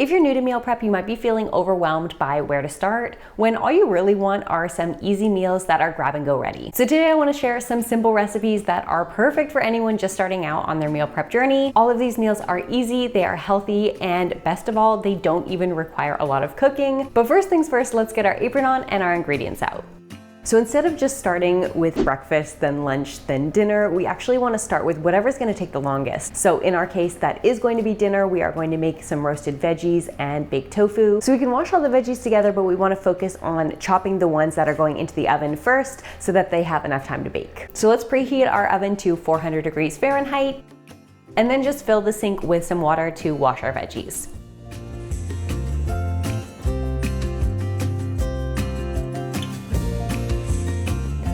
If you're new to meal prep, you might be feeling overwhelmed by where to start, when all you really want are some easy meals that are grab and go ready. So today I want to share some simple recipes that are perfect for anyone just starting out on their meal prep journey. All of these meals are easy, they are healthy, and best of all, they don't even require a lot of cooking. But first things first, let's get our apron on and our ingredients out. So instead of just starting with breakfast, then lunch, then dinner, we actually want to start with whatever's going to take the longest. So in our case, that is going to be dinner. We are going to make some roasted veggies and baked tofu. So we can wash all the veggies together, but we want to focus on chopping the ones that are going into the oven first so that they have enough time to bake. So let's preheat our oven to 400 degrees Fahrenheit, and then just fill the sink with some water to wash our veggies.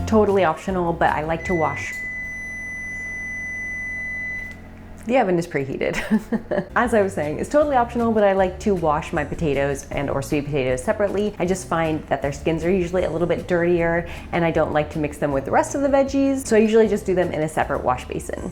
Totally optional, but I like to wash. The oven is preheated. As I was saying, it's totally optional, but I like to wash my potatoes or sweet potatoes separately. I just find that their skins are usually a little bit dirtier, and I don't like to mix them with the rest of the veggies, so I usually just do them in a separate wash basin.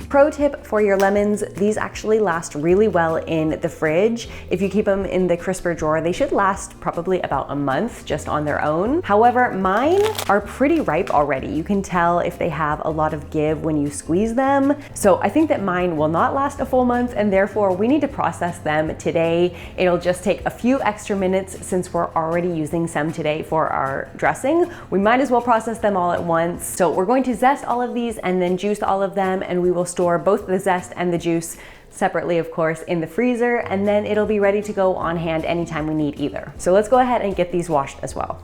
Pro tip for your lemons, these actually last really well in the fridge. If you keep them in the crisper drawer, they should last probably about a month just on their own. However, mine are pretty ripe already. You can tell if they have a lot of give when you squeeze them. So I think that mine will not last a full month, and therefore we need to process them today. It'll just take a few extra minutes since we're already using some today for our dressing. We might as well process them all at once. So we're going to zest all of these and then juice all of them, and we will store both the zest and the juice separately, of course, in the freezer, and then it'll be ready to go on hand anytime we need either. So let's go ahead and get these washed as well.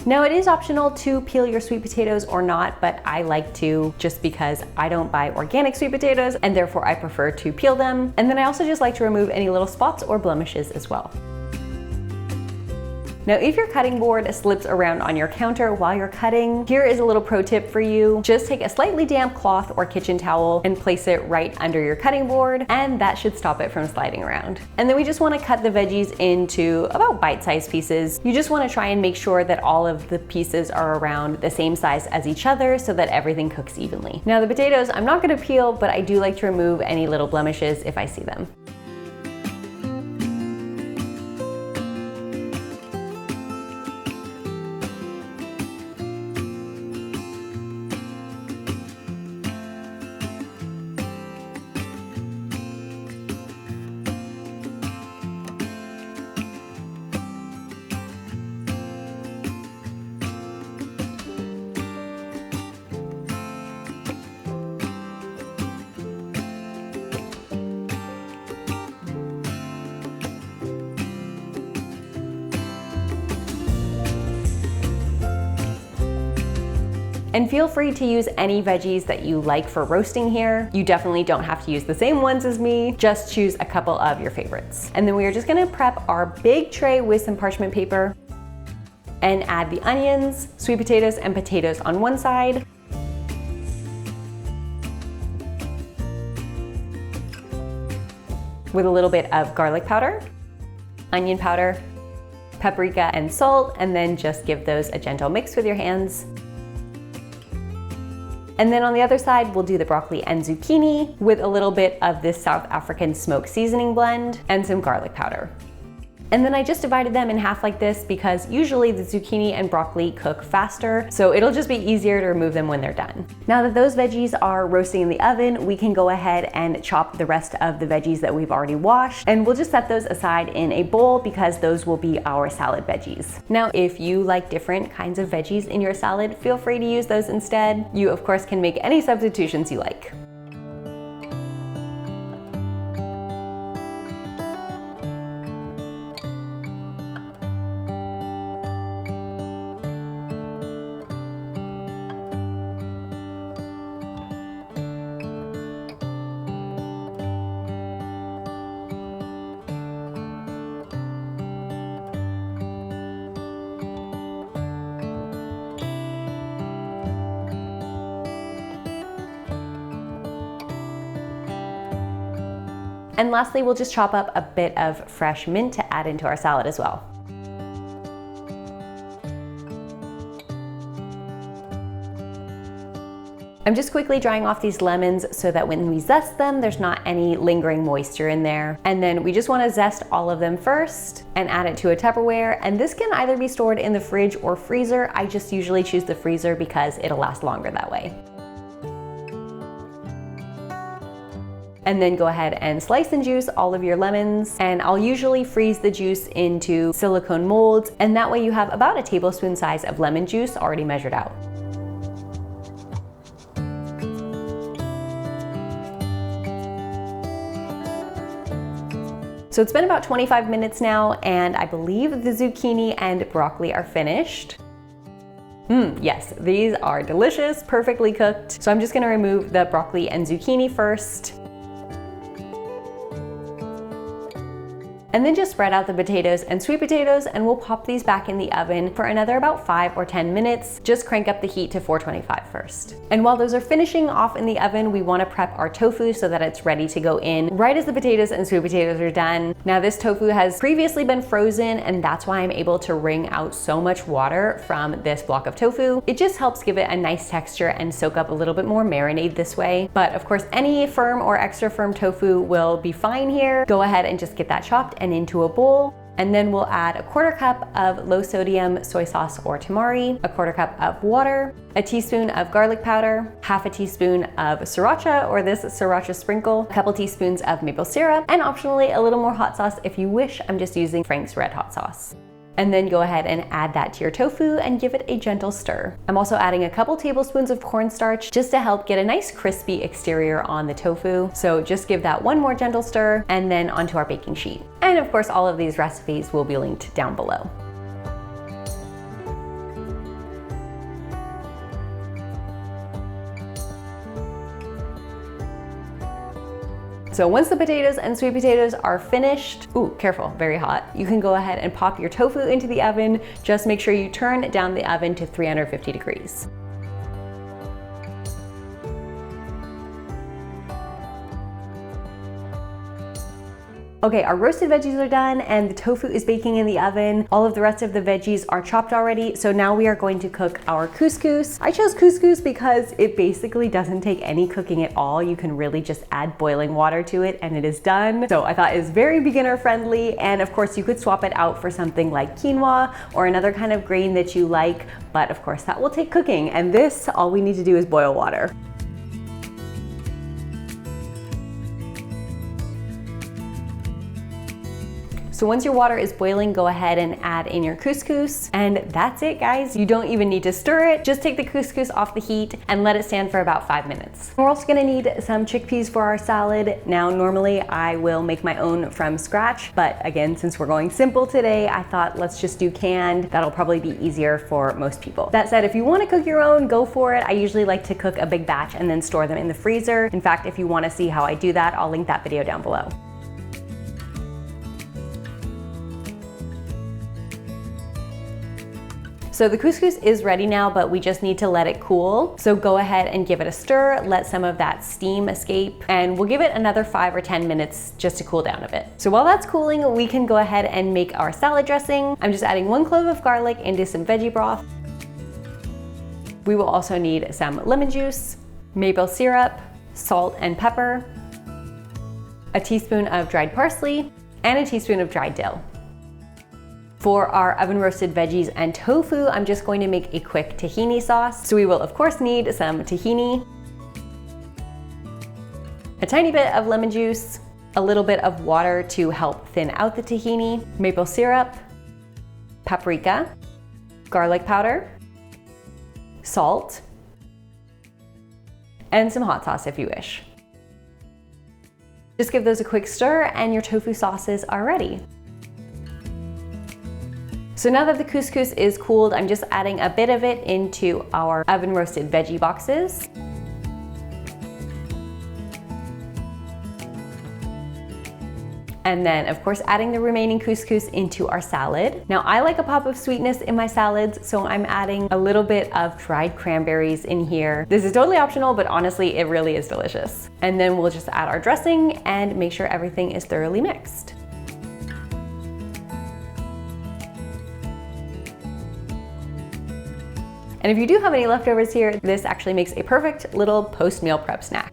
Now, it is optional to peel your sweet potatoes or not, but I like to just because I don't buy organic sweet potatoes and therefore I prefer to peel them. And then I also just like to remove any little spots or blemishes as well. Now, if your cutting board slips around on your counter while you're cutting, here is a little pro tip for you. Just take a slightly damp cloth or kitchen towel and place it right under your cutting board, and that should stop it from sliding around. And then we just want to cut the veggies into about bite-sized pieces. You just want to try and make sure that all of the pieces are around the same size as each other so that everything cooks evenly. Now, the potatoes I'm not going to peel, but I do like to remove any little blemishes if I see them. And feel free to use any veggies that you like for roasting here. You definitely don't have to use the same ones as me, just choose a couple of your favorites. And then we are just gonna prep our big tray with some parchment paper and add the onions, sweet potatoes, and potatoes on one side. With a little bit of garlic powder, onion powder, paprika, and salt, and then just give those a gentle mix with your hands. And then on the other side, we'll do the broccoli and zucchini with a little bit of this South African smoked seasoning blend and some garlic powder. And then I just divided them in half like this because usually the zucchini and broccoli cook faster, so it'll just be easier to remove them when they're done. Now that those veggies are roasting in the oven, we can go ahead and chop the rest of the veggies that we've already washed, and we'll just set those aside in a bowl because those will be our salad veggies. Now, if you like different kinds of veggies in your salad, feel free to use those instead. You, of course, can make any substitutions you like. And lastly, we'll just chop up a bit of fresh mint to add into our salad as well. I'm just quickly drying off these lemons so that when we zest them, there's not any lingering moisture in there. And then we just want to zest all of them first and add it to a Tupperware. And this can either be stored in the fridge or freezer. I just usually choose the freezer because it'll last longer that way. And then go ahead and slice and juice all of your lemons. And I'll usually freeze the juice into silicone molds. And that way you have about a tablespoon size of lemon juice already measured out. So it's been about 25 minutes now, and I believe the zucchini and broccoli are finished. Yes, these are delicious, perfectly cooked. So I'm just gonna remove the broccoli and zucchini first. And then just spread out the potatoes and sweet potatoes, and we'll pop these back in the oven for another about 5 or 10 minutes. Just crank up the heat to 425 first. And while those are finishing off in the oven, we wanna prep our tofu so that it's ready to go in right as the potatoes and sweet potatoes are done. Now this tofu has previously been frozen, and that's why I'm able to wring out so much water from this block of tofu. It just helps give it a nice texture and soak up a little bit more marinade this way. But of course, any firm or extra firm tofu will be fine here. Go ahead and just get that chopped and into a bowl. And then we'll add 1/4 cup of low sodium soy sauce or tamari, 1/4 cup of water, a teaspoon of garlic powder, 1/2 teaspoon of sriracha or this sriracha sprinkle, a couple teaspoons of maple syrup, and optionally a little more hot sauce if you wish. I'm just using Frank's Red Hot Sauce. And then go ahead and add that to your tofu and give it a gentle stir. I'm also adding a couple tablespoons of cornstarch just to help get a nice crispy exterior on the tofu. So just give that one more gentle stir and then onto our baking sheet. And of course, all of these recipes will be linked down below. So once the potatoes and sweet potatoes are finished, ooh, careful, very hot, you can go ahead and pop your tofu into the oven. Just make sure you turn down the oven to 350 degrees. Okay, our roasted veggies are done and the tofu is baking in the oven. All of the rest of the veggies are chopped already. So now we are going to cook our couscous. I chose couscous because it basically doesn't take any cooking at all. You can really just add boiling water to it and it is done. So I thought it was very beginner friendly. And of course you could swap it out for something like quinoa or another kind of grain that you like. But of course that will take cooking. And this, all we need to do is boil water. So once your water is boiling, go ahead and add in your couscous, and that's it, guys. You don't even need to stir it. Just take the couscous off the heat and let it stand for about 5 minutes. We're also gonna need some chickpeas for our salad. Now, normally I will make my own from scratch, but again, since we're going simple today, I thought let's just do canned. That'll probably be easier for most people. That said, if you wanna cook your own, go for it. I usually like to cook a big batch and then store them in the freezer. In fact, if you wanna see how I do that, I'll link that video down below. So the couscous is ready now, but we just need to let it cool. So go ahead and give it a stir, let some of that steam escape, and we'll give it another 5 or 10 minutes just to cool down a bit. So while that's cooling, we can go ahead and make our salad dressing. I'm just adding 1 clove of garlic into some veggie broth. We will also need some lemon juice, maple syrup, salt and pepper, a teaspoon of dried parsley, and a teaspoon of dried dill. For our oven roasted veggies and tofu, I'm just going to make a quick tahini sauce. So we will of course need some tahini, a tiny bit of lemon juice, a little bit of water to help thin out the tahini, maple syrup, paprika, garlic powder, salt, and some hot sauce if you wish. Just give those a quick stir and your tofu sauces are ready. So now that the couscous is cooled, I'm just adding a bit of it into our oven roasted veggie boxes. And then of course adding the remaining couscous into our salad. Now I like a pop of sweetness in my salads, so I'm adding a little bit of dried cranberries in here. This is totally optional, but honestly it really is delicious. And then we'll just add our dressing and make sure everything is thoroughly mixed. And if you do have any leftovers here, this actually makes a perfect little post-meal prep snack.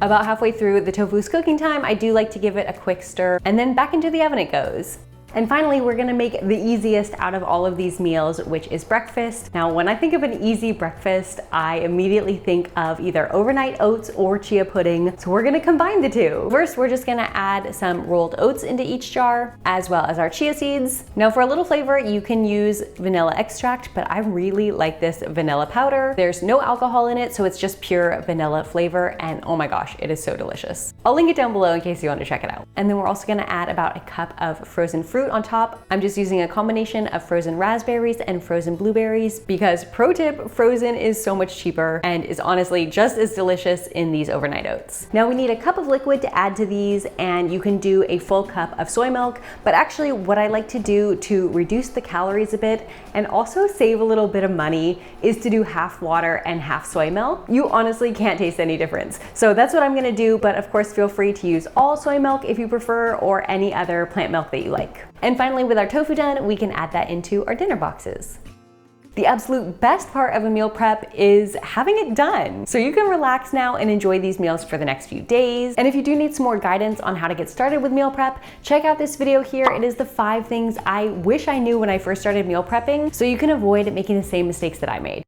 About halfway through the tofu's cooking time, I do like to give it a quick stir, and then back into the oven it goes. And finally, we're gonna make the easiest out of all of these meals, which is breakfast. Now, when I think of an easy breakfast, I immediately think of either overnight oats or chia pudding. So we're gonna combine the two. First, we're just gonna add some rolled oats into each jar, as well as our chia seeds. Now, for a little flavor, you can use vanilla extract, but I really like this vanilla powder. There's no alcohol in it, so it's just pure vanilla flavor, and oh my gosh, it is so delicious. I'll link it down below in case you want to check it out. And then we're also gonna add about a cup of frozen fruit on top. I'm just using a combination of frozen raspberries and frozen blueberries because, pro tip, frozen is so much cheaper and is honestly just as delicious in these overnight oats. Now we need a cup of liquid to add to these, and you can do a full cup of soy milk, but actually what I like to do to reduce the calories a bit and also save a little bit of money is to do half water and half soy milk. You honestly can't taste any difference. So that's what I'm gonna do, but of course feel free to use all soy milk if you prefer, or any other plant milk that you like. And finally, with our tofu done, we can add that into our dinner boxes. The absolute best part of a meal prep is having it done. So you can relax now and enjoy these meals for the next few days. And if you do need some more guidance on how to get started with meal prep, check out this video here. It is the 5 things I wish I knew when I first started meal prepping, so you can avoid making the same mistakes that I made.